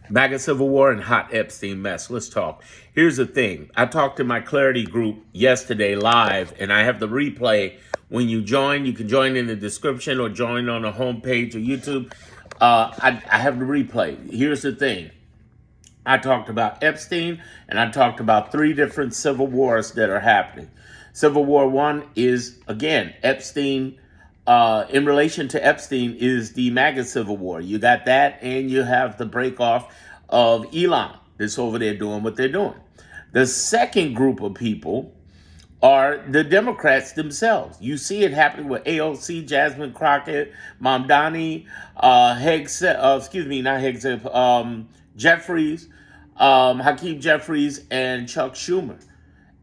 Maga Civil War and hot Epstein mess. Let's talk. Here's the thing. I talked to my Clarity group yesterday live, and I have the replay. When you join, you can join in the description or join on the homepage of YouTube. I have the replay. Here's the thing. I talked about Epstein, and I talked about three different civil wars that are happening. Civil War One is, again, Epstein. In relation to Epstein is the MAGA Civil War. You got that, and you have the break off of Elon that's over there doing what they're doing. The second group of people are the Democrats themselves. You see it happening with AOC, Jasmine Crockett, Mamdani, Jeffries, Hakeem Jeffries, and Chuck Schumer.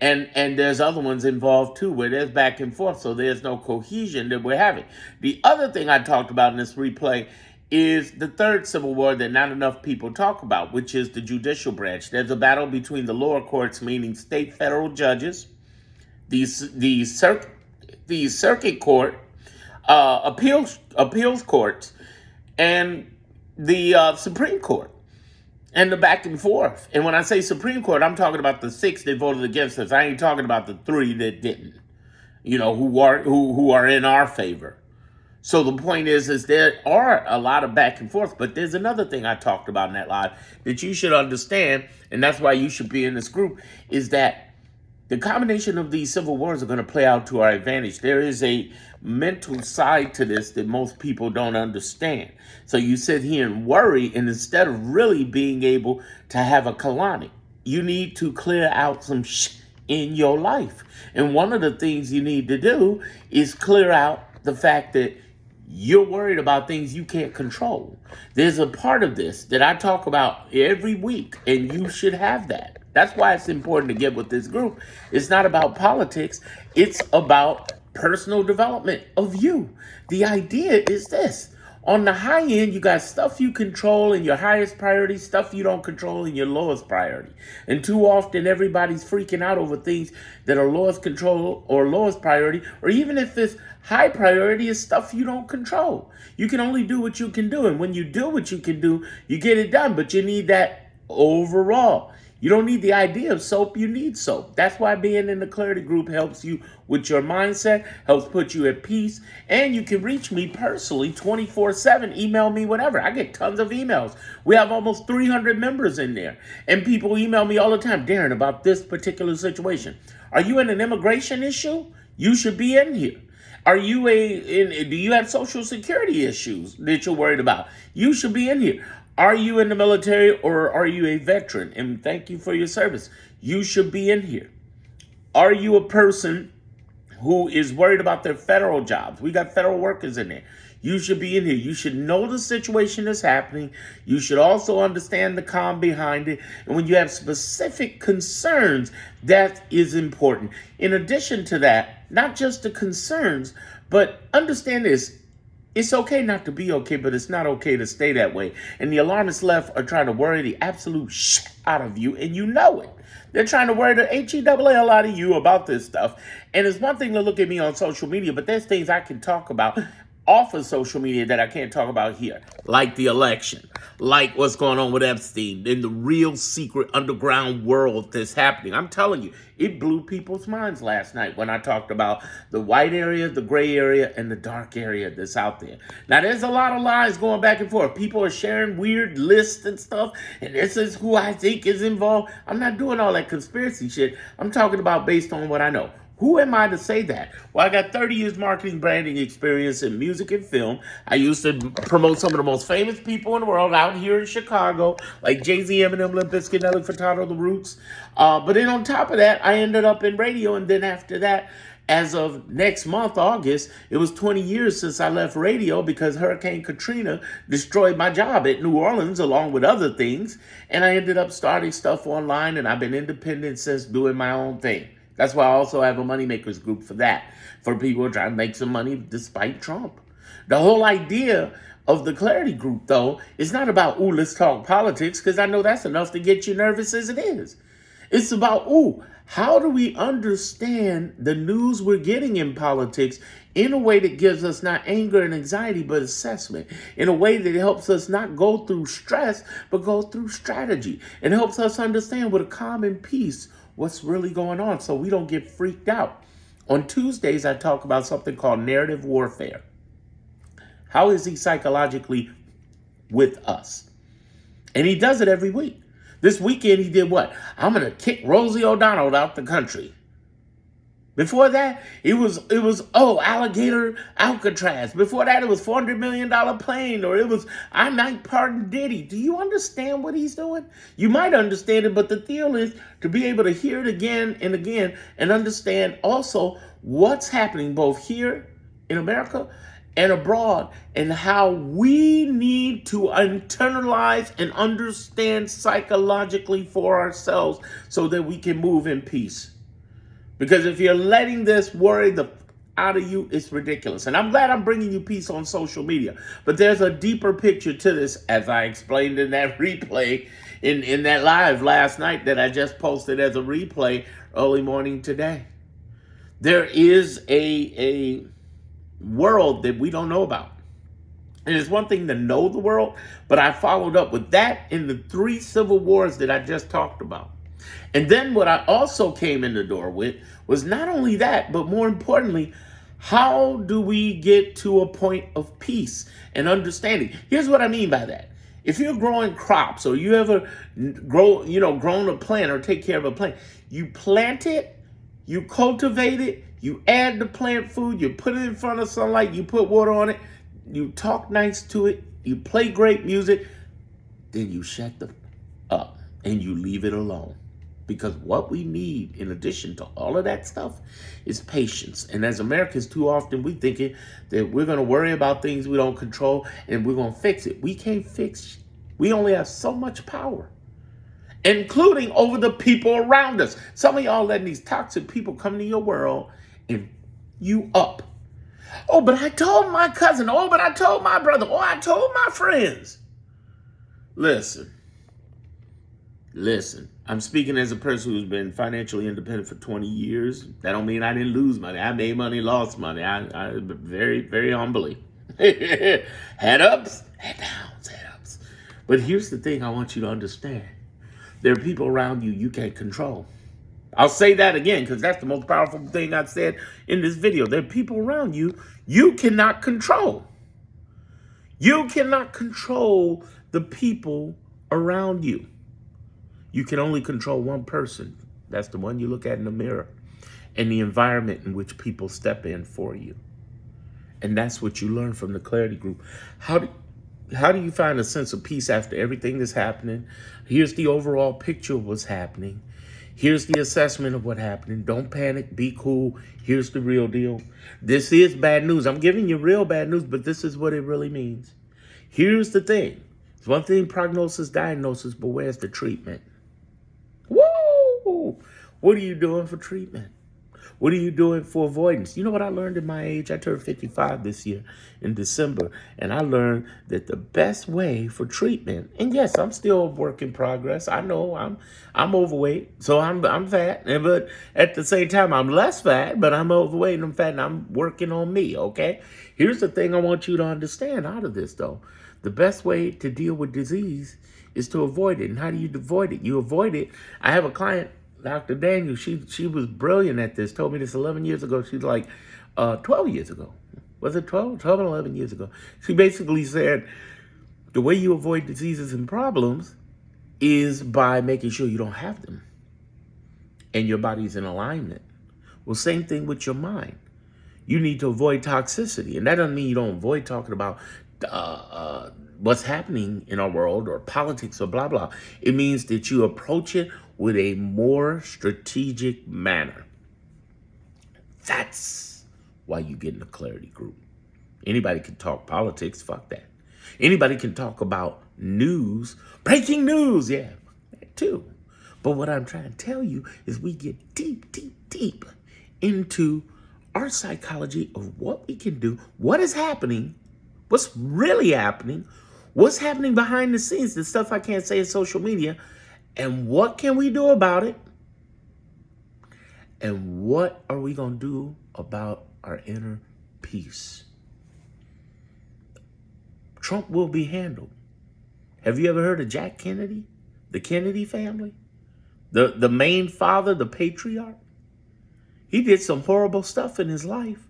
And there's other ones involved too, where there's back and forth, so there's no cohesion that we're having. The other thing I talked about in this replay is the third civil war that not enough people talk about, which is the judicial branch. There's a battle between the lower courts, meaning state federal judges, the circuit court, appeals courts, and the Supreme Court, and the back and forth. And when I say Supreme Court, I'm talking about the 6 that voted against us. I ain't talking about the 3 that didn't. Who are in our favor. So the point is there are a lot of back and forth, but there's another thing I talked about in that live that you should understand, and that's why you should be in this group, is that the combination of these civil wars are going to play out to our advantage. There is a mental side to this that most people don't understand. So you sit here and worry, and instead of really being able to have a colonic, you need to clear out some in your life. And one of the things you need to do is clear out the fact that you're worried about things you can't control. There's a part of this that I talk about every week, and you should have that. That's why it's important to get with this group. It's not about politics. It's about personal development of you. The idea is this. On the high end, you got stuff you control in your highest priority, stuff you don't control in your lowest priority. And too often, everybody's freaking out over things that are lowest control or lowest priority, or even if it's high priority, is stuff you don't control. You can only do what you can do. And when you do what you can do, you get it done. But you need that overall. You don't need the idea of soap, you need soap. That's why being in the Clarity group helps you with your mindset, helps put you at peace, and you can reach me personally 24/7. Email me whenever. I get tons of emails. We have almost 300 members in there, and people email me all the time, Darren, about this particular situation. Are you in an immigration issue? You should be in here. Do you have social security issues that you're worried about? You should be in here. Are you in the military or are you a veteran? And thank you for your service. You should be in here. Are you a person who is worried about their federal jobs? We got federal workers in there. You should be in here. You should know the situation that's happening. You should also understand the calm behind it. And when you have specific concerns, that is important. In addition to that, not just the concerns, but understand this. It's okay not to be okay, but it's not okay to stay that way. And the alarmists left are trying to worry the absolute shit out of you, and you know it. They're trying to worry the HEAAL out of you about this stuff. And it's one thing to look at me on social media, but there's things I can talk about off of social media that I can't talk about here, like the election, like what's going on with Epstein, in the real secret underground world that's happening. I'm telling you, it blew people's minds last night when I talked about the white area, the gray area, and the dark area that's out there. Now, there's a lot of lies going back and forth. People are sharing weird lists and stuff, and this is who I think is involved. I'm not doing all that conspiracy shit. I'm talking about based on what I know. Who am I to say that? Well, I got 30 years marketing branding experience in music and film. I used to promote some of the most famous people in the world out here in Chicago, like Jay-Z, Eminem, Limp Bizkit, Nelly Furtado, The Roots. But then on top of that, I ended up in radio. And then after that, as of next month, August, it was 20 years since I left radio because Hurricane Katrina destroyed my job at New Orleans, along with other things. And I ended up starting stuff online, and I've been independent since, doing my own thing. That's why I also have a moneymakers group for that, for people who are trying to make some money despite Trump. The whole idea of the Clarity group, though, is not about, let's talk politics, because I know that's enough to get you nervous as it is. It's about, ooh, how do we understand the news we're getting in politics in a way that gives us not anger and anxiety, but assessment, in a way that helps us not go through stress, but go through strategy. It helps us understand with a calm and peace what's really going on so we don't get freaked out. On Tuesdays, I talk about something called narrative warfare. How is he psychologically with us? And he does it every week. This weekend, he did what? I'm going to kick Rosie O'Donnell out the country. Before that, it was alligator Alcatraz. Before that, it was $400 million plane, or it was I might pardon Diddy. Do you understand what he's doing? You might understand it, but the deal is to be able to hear it again and again and understand also what's happening both here in America and abroad, and how we need to internalize and understand psychologically for ourselves so that we can move in peace. Because if you're letting this worry the out of you, it's ridiculous. And I'm glad I'm bringing you peace on social media. But there's a deeper picture to this, as I explained in that replay, in that live last night that I just posted as a replay early morning today. There is a world that we don't know about. And it's one thing to know the world, but I followed up with that in the 3 civil wars that I just talked about. And then what I also came in the door with was not only that, but more importantly, how do we get to a point of peace and understanding? Here's what I mean by that. If you're growing crops or you ever grown a plant or take care of a plant, you plant it, you cultivate it, you add the plant food, you put it in front of sunlight, you put water on it, you talk nice to it, you play great music, then you shut up and you leave it alone. Because what we need, in addition to all of that stuff, is patience. And as Americans, too often we thinking that we're going to worry about things we don't control and we're going to fix it. We can't fix it. We only have so much power, including over the people around us. Some of y'all letting these toxic people come into your world and you up. Oh, but I told my cousin. Oh, but I told my brother. Oh, I told my friends. Listen. I'm speaking as a person who's been financially independent for 20 years. That don't mean I didn't lose money. I made money, lost money. I very, very humbly. Head ups, head downs, head ups. But here's the thing I want you to understand. There are people around you you can't control. I'll say that again because that's the most powerful thing I've said in this video. There are people around you you cannot control. You cannot control the people around you. You can only control one person. That's the one you look at in the mirror, and the environment in which people step in for you. And that's what you learn from the Clarity Group. How do you find a sense of peace after everything that's happening? Here's the overall picture of what's happening. Here's the assessment of what's happening. Don't panic. Be cool. Here's the real deal. This is bad news. I'm giving you real bad news, but this is what it really means. Here's the thing. It's one thing, prognosis, diagnosis, but where's the treatment? Woo! What are you doing for treatment? What are you doing for avoidance? You know what I learned in my age? I turned 55 this year in December, and I learned that the best way for treatment, and yes, I'm still a work in progress. I know I'm overweight, so I'm fat, but at the same time, I'm less fat, but I'm overweight and I'm fat, and I'm working on me, okay? Here's the thing I want you to understand out of this, though. The best way to deal with disease is to avoid it. And how do you avoid it? You avoid it. I have a client, Dr. Daniel, she was brilliant at this, told me this 11 years ago. She's like, 12 years ago. Was it 12? 12 and 11 years ago. She basically said, the way you avoid diseases and problems is by making sure you don't have them. And your body's in alignment. Well, same thing with your mind. You need to avoid toxicity. And that doesn't mean you don't avoid talking about what's happening in our world or politics or blah, blah. It means that you approach it with a more strategic manner. That's why you get in the Clarity Group. Anybody can talk politics, fuck that. Anybody can talk about news, breaking news, yeah, that too. But what I'm trying to tell you is we get deep, deep, deep into our psychology of what we can do, what is happening, what's really happening, what's happening behind the scenes, the stuff I can't say in social media, and what can we do about it? And what are we going to do about our inner peace? Trump will be handled. Have you ever heard of Jack Kennedy? The Kennedy family? The main father, the patriarch? He did some horrible stuff in his life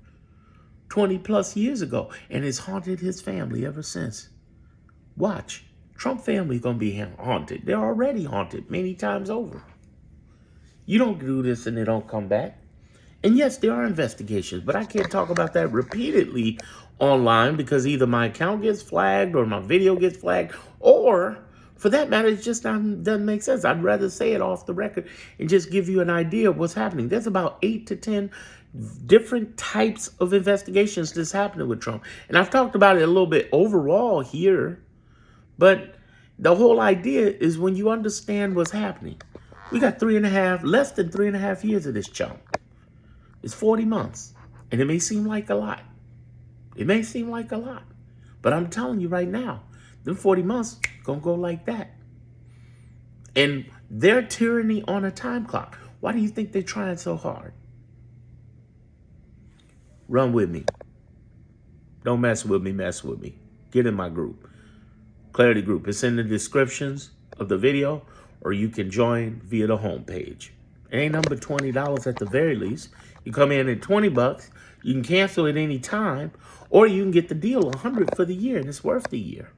20 plus years ago, and it's haunted his family ever since. Watch. Trump family going to be haunted. They're already haunted many times over. You don't do this and they don't come back. And yes, there are investigations, but I can't talk about that repeatedly online because either my account gets flagged or my video gets flagged, or for that matter, it just doesn't make sense. I'd rather say it off the record and just give you an idea of what's happening. There's about 8 to 10 different types of investigations that's happening with Trump. And I've talked about it a little bit overall here, but the whole idea is when you understand what's happening. We got less than 3.5 years of this chump. It's 40 months, and it may seem like a lot. It may seem like a lot, but I'm telling you right now, them 40 months gonna go like that. And their tyranny on a time clock. Why do you think they're trying so hard? Run with me. Don't mess with me, mess with me. Get in my group. Clarity Group. It's in the descriptions of the video, or you can join via the homepage. It ain't number $20 at the very least. You come in at $20, you can cancel at any time, or you can get the deal $100 for the year, and it's worth the year.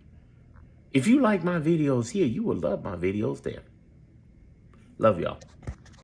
If you like my videos here, you will love my videos there. Love y'all.